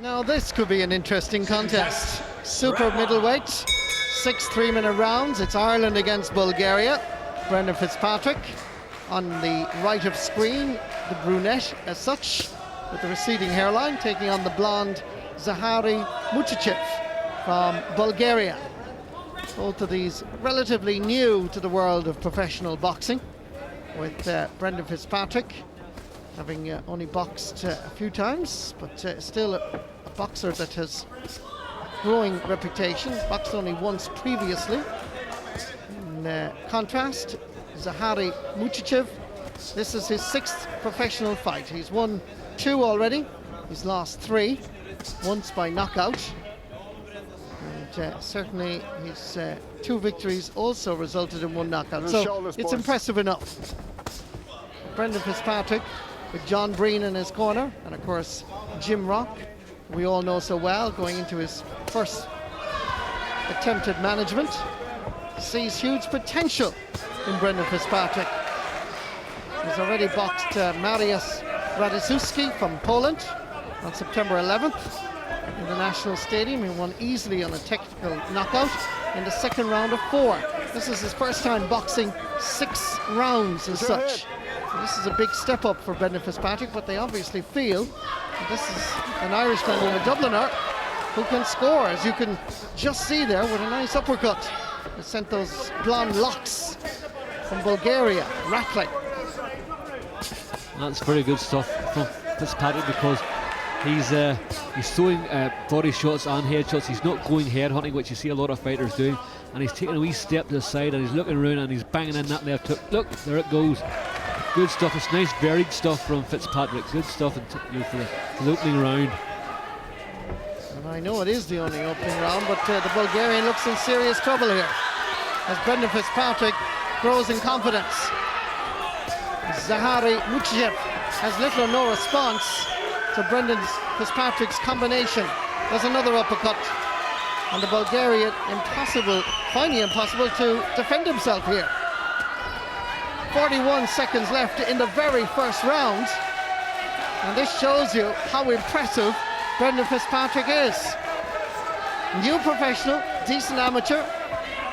Now this could be an interesting contest. Super middleweight, 6 3-minute rounds. It's Ireland against Bulgaria. Brendan Fitzpatrick on the right of screen, the brunette as such, with the receding hairline, taking on the blonde Zahari Mutafchiev from Bulgaria. Both of these relatively new to the world of professional boxing, with Brendan Fitzpatrick having only boxed a few times, but still a boxer that has a growing reputation, boxed only once previously. In contrast, Zahari Mutafchiev, this is his 6th professional fight. He's won 2 already, he's lost 3, once by knockout. And certainly his 2 victories also resulted in 1 knockout, so it's impressive enough. Brendan Fitzpatrick with John Breen in his corner, and of course Jim Rock, we all know so well, going into his first attempt at management, sees huge potential in Brendan Fitzpatrick. He's already boxed Mariusz Radziszewski from Poland on September 11th in the National Stadium. He won easily on a technical knockout in the 2nd round of 4. This is his first time boxing 6 rounds as such. This is a big step up for Brendan Fitzpatrick, but they obviously feel that this is an Irishman and a Dubliner who can score, as you can just see there with a nice uppercut. He sent those blonde locks from Bulgaria rattling. That's very good stuff from Fitzpatrick, because he's throwing body shots and head shots. He's not going head hunting, which you see a lot of fighters doing, and he's taking a wee step to the side and he's looking around and he's banging in that left hook. Look, there it goes. Good stuff. It's nice, varied stuff from Fitzpatrick. Good stuff for the opening round. And I know it is the only opening round, but the Bulgarian looks in serious trouble here as Brendan Fitzpatrick grows in confidence. Zahari Mutafchiev has little or no response to Brendan Fitzpatrick's combination. There's another uppercut, and the Bulgarian finding impossible to defend himself here. 41 seconds left in the very first round, and this shows you how impressive Brendan Fitzpatrick is. New professional, decent amateur,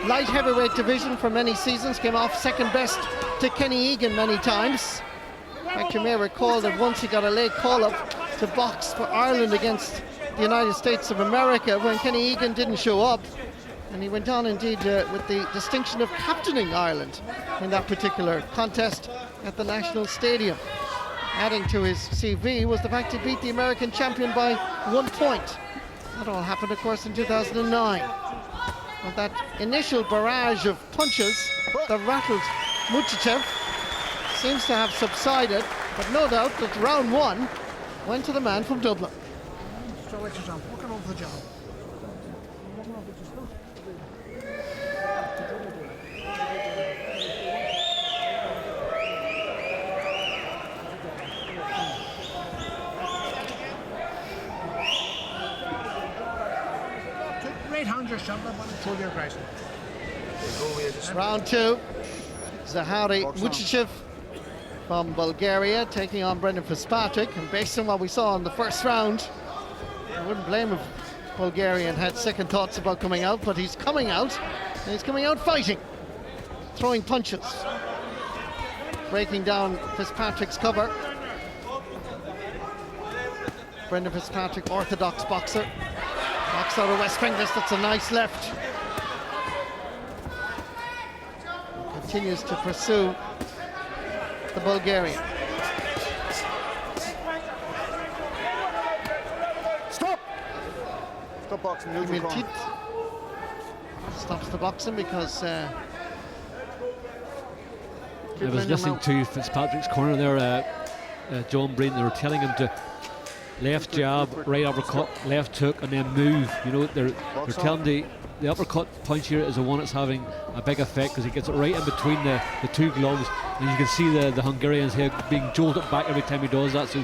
light heavyweight division for many seasons, came off 2nd best to Kenny Egan many times. In fact, you may recall that once he got a late call-up to box for Ireland against the United States of America when Kenny Egan didn't show up, and he went on indeed with the distinction of captaining Ireland in that particular contest at the National Stadium. Adding to his CV was the fact he beat the American champion by 1 point. That all happened, of course, in 2009. But that initial barrage of punches that rattled Mutafchiev seems to have subsided, but no doubt that round 1 went to the man from Dublin. Round 2, Zahari Mutafchiev from Bulgaria taking on Brendan Fitzpatrick, and based on what we saw in the first round, I wouldn't blame if Bulgarian had second thoughts about coming out, but he's coming out, and he's coming out fighting, throwing punches, breaking down Fitzpatrick's cover. Brendan Fitzpatrick, orthodox boxer, box out of West Finglas, that's a nice left. Continues to pursue the Bulgarian. Stop! Stop boxing. Stops the boxing because I was listening to Fitzpatrick's corner there, John Breen. They were telling him to left jab, right uppercut, left hook, and then move. You know, they're telling the uppercut punch here is the one that's having a big effect, because he gets it right in between the 2 gloves, and you can see the Hungarian's head being jolted back every time he does that. So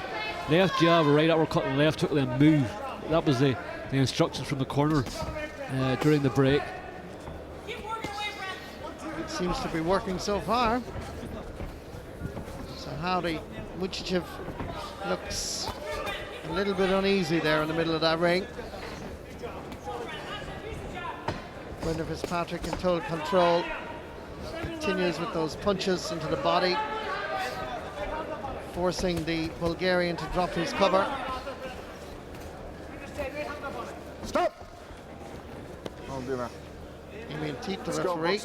left jab, right uppercut, and left hook, then move. That was the instructions from the corner during the break. it seems to be working so far. Zahari Mutafchiev looks A little bit uneasy there in the middle of that ring. Brendan Fitzpatrick in total control. Continues with those punches into the body, forcing the Bulgarian to drop his cover. Stop! Oh, do that. Eamon Teat, the referee,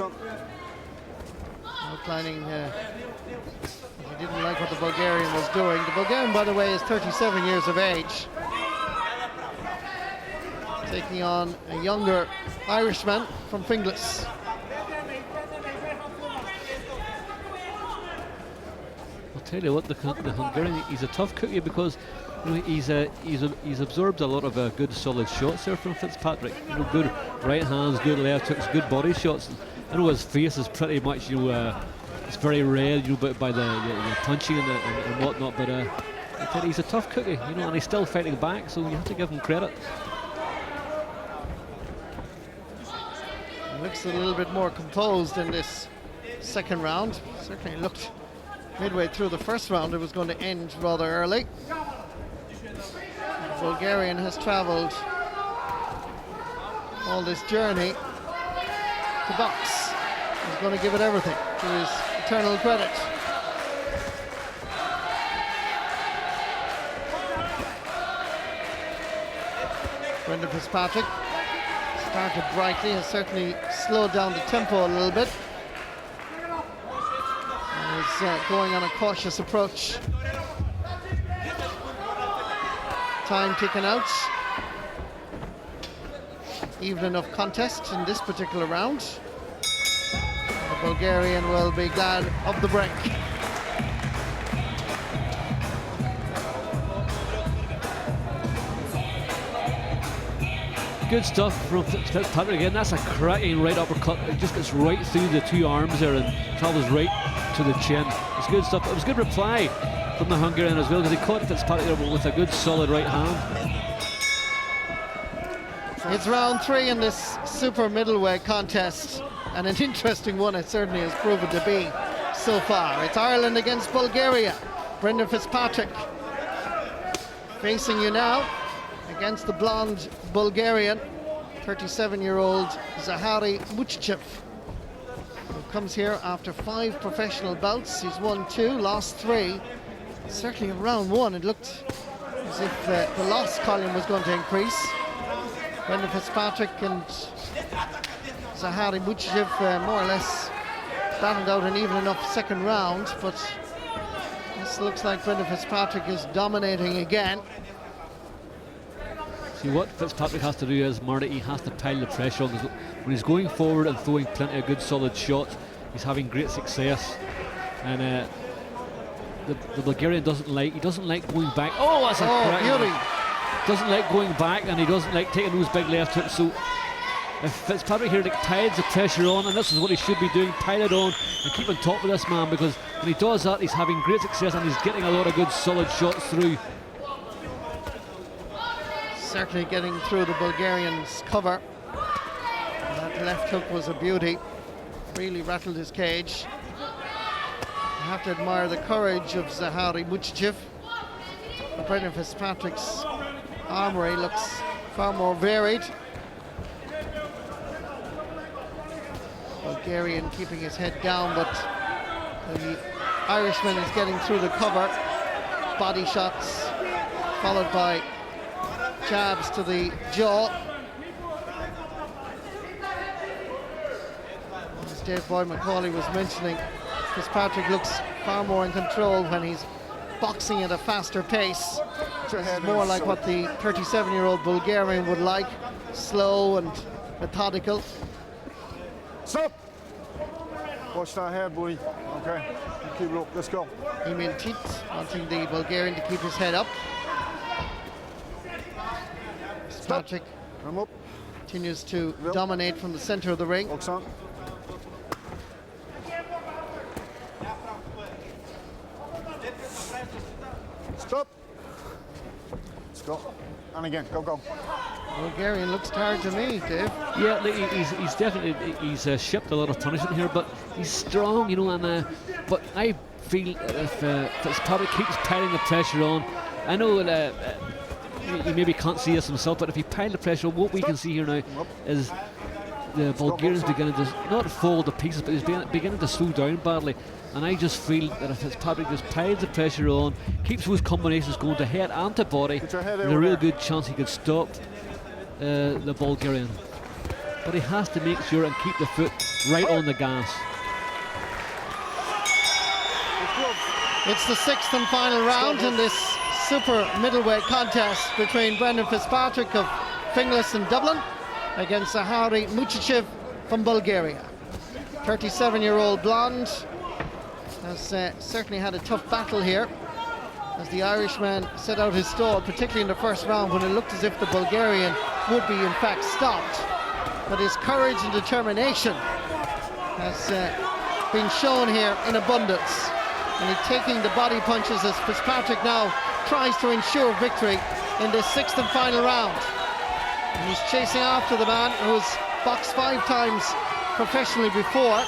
outlining he didn't like what the Bulgarian was doing. The Bulgarian, by the way, is 37 years of age, taking on a younger Irishman from Finglas. I'll tell you what, the Hungarian, he's a tough cookie because you know, he's absorbed a lot of good solid shots there from Fitzpatrick. You know, good right hands, good left hooks, good body shots. I know his face is pretty much, you know, it's very red, you know, by the punching and whatnot. But I tell you, he's a tough cookie, you know, and he's still fighting back, so you have to give him credit. He looks a little bit more composed in this second round. Certainly looked midway through the first round it was going to end rather early. The Bulgarian has travelled all this journey to box. He's going to give it everything, to his eternal credit. Brendan Fitzpatrick started brightly, has certainly slowed down the tempo a little bit. And is going on a cautious approach. Time ticking out. Even enough contest in this particular round. The Bulgarian will be glad of the break. Good stuff from Fitzpatrick again. That's a cracking right uppercut. It just gets right through the two arms there and travels right to the chin. It's good stuff. It was a good reply from the Hungarian as well, because he caught Fitzpatrick there with a good solid right hand. It's round 3 in this super middleweight contest, and an interesting one it certainly has proven to be so far. It's Ireland against Bulgaria. Brendan Fitzpatrick facing you now against the blonde Bulgarian, 37-year-old Zahari Mutafchiev, who comes here after 5 professional bouts. He's won 2, lost 3. Certainly in round 1 it looked as if the loss column was going to increase. Brendan Fitzpatrick and Zahari Mutafchiev more or less battled out an even enough second round, but this looks like Brendan Fitzpatrick is dominating again. See, what Fitzpatrick has to do is, Marty, he has to pile the pressure on. When he's going forward and throwing plenty of good solid shots, he's having great success. And the Bulgarian doesn't like going back. Oh, that's a beauty. Doesn't like going back, and he doesn't like taking those big left hooks. So if Fitzpatrick here piles the pressure on, and this is what he should be doing, pile it on and keep on top of this man, because when he does that, he's having great success and he's getting a lot of good solid shots through. Certainly getting through the Bulgarian's cover. That left hook was a beauty. Really rattled his cage. You have to admire the courage of Zahari Mutafchiev. Brendan Fitzpatrick's armory looks far more varied. Bulgarian keeping his head down, but the Irishman is getting through the cover. Body shots followed by jabs to the jaw. As Dave Boyd McCauley was mentioning, Fitzpatrick looks far more in control when he's boxing at a faster pace. It's more like what the 37-year-old Bulgarian would like, slow and methodical. Stop! Watch that head, boy. Okay, keep it up, let's go. Eamon Teat wanting the Bulgarian to keep his head up. Fitzpatrick continues to dominate from the center of the ring. On. Stop. Let's go. And again, go. Bulgarian looks tired to me, Dave. Yeah, he's definitely shipped a lot of punishment here, but he's strong, you know. And but I feel if Fitzpatrick keeps piling the pressure on, I know he maybe can't see this himself, but if he piled the pressure, what we can see here now is the Bulgarians beginning to not fall to pieces, but he's beginning to slow down badly. And I just feel that if Fitzpatrick just piles the pressure on, keeps those combinations going to head and to body, there's a real good chance he could stop the Bulgarian. But he has to make sure and keep the foot right on the gas. It's the 6th and final round in this super middleweight contest between Brendan Fitzpatrick of Finglas in Dublin against Zahari Mutafchiev from Bulgaria. 37-year-old blonde has certainly had a tough battle here as the Irishman set out his stall, particularly in the first round when it looked as if the Bulgarian would be in fact stopped. But his courage and determination has been shown here in abundance. And he's taking the body punches as Fitzpatrick now tries to ensure victory in this 6th and final round. And he's chasing after the man who's boxed 5 times professionally before,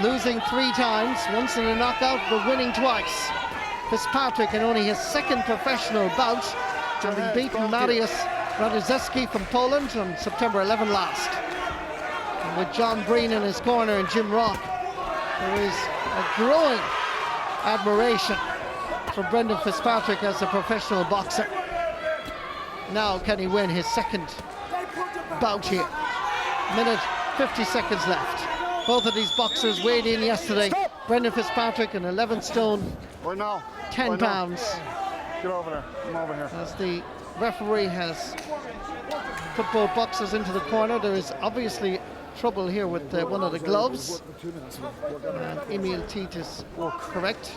losing 3 times, once in a knockout, but winning twice. Fitzpatrick in only his 2nd professional bout, having beaten Mariusz Radoszewski from Poland on September 11 last. And with John Breen in his corner and Jim Rock, there is a growing admiration for Brendan Fitzpatrick as a professional boxer. Now can he win his 2nd bout here? Minute 50 seconds left. Both of these boxers weighed in yesterday. Brendan Fitzpatrick an 11 stone 10 pounds. Get over there. I'm over here. As the referee has put both boxers into the corner, there is obviously trouble here with one of the gloves. And Emil Teat is correct,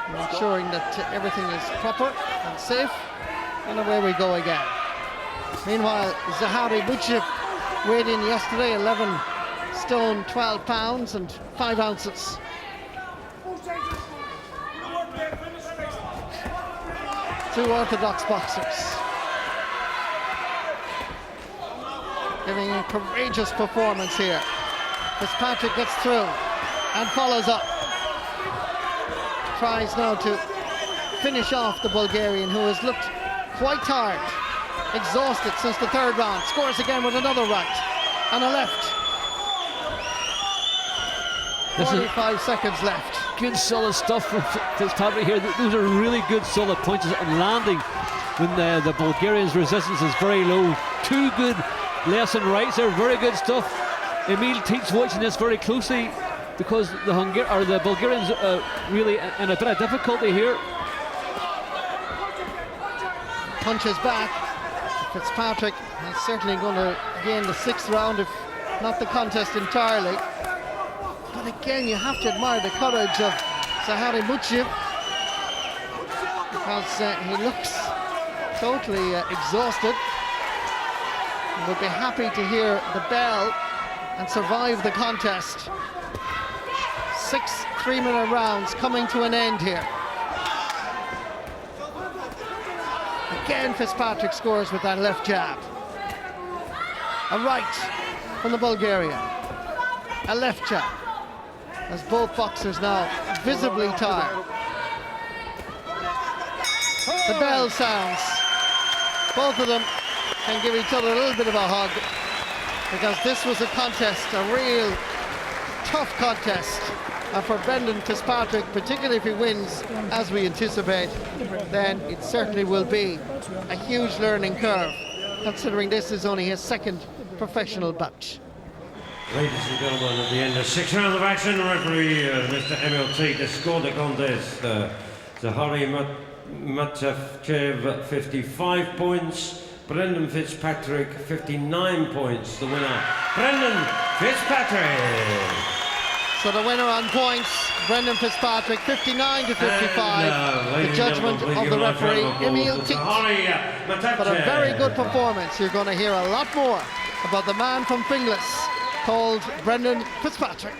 ensuring that everything is proper and safe. And away we go again. Meanwhile, Zahari Mutafchiev weighed in yesterday, 11 stone 12 pounds and 5 ounces. Two orthodox boxers giving a courageous performance here. Fitzpatrick gets through and follows up. Tries now to finish off the Bulgarian, who has looked quite tired, exhausted since the 3rd round. Scores again with another right and a left. 45 seconds left. Good solid stuff from Fitzpatrick here. Those are really good solid punches and landing when the Bulgarians' resistance is very low. 2 good lefts and rights there, very good stuff. Emil Teat's watching this very closely because the Bulgarians really in a bit of difficulty here. Punches back. Fitzpatrick is certainly going to gain the 6th round, if not the contest entirely. But again, you have to admire the courage of Zahari Mutafchiev, because he looks totally exhausted. And would be happy to hear the bell and survive the contest. 6 3-minute rounds coming to an end here. Again, Fitzpatrick scores with that left jab. A right from the Bulgarian. A left jab. As both boxers now visibly tired. The bell sounds. Both of them can give each other a little bit of a hug, because this was a contest, a real tough contest. And for Brendan Fitzpatrick, particularly if he wins, as we anticipate, then it certainly will be a huge learning curve, considering this is only his 2nd professional bout. Ladies and gentlemen, at the end of 6 rounds of action, referee Mr. Emil Teat has scored the contest. Zahari Mutafchiev 55 points, Brendan Fitzpatrick 59 points. The winner, Brendan Fitzpatrick. So the winner on points, Brendan Fitzpatrick, 59 to 55. The judgment of the referee, Emil Teat. But a very good performance. You're going to hear a lot more about the man from Finglas called Brendan Fitzpatrick.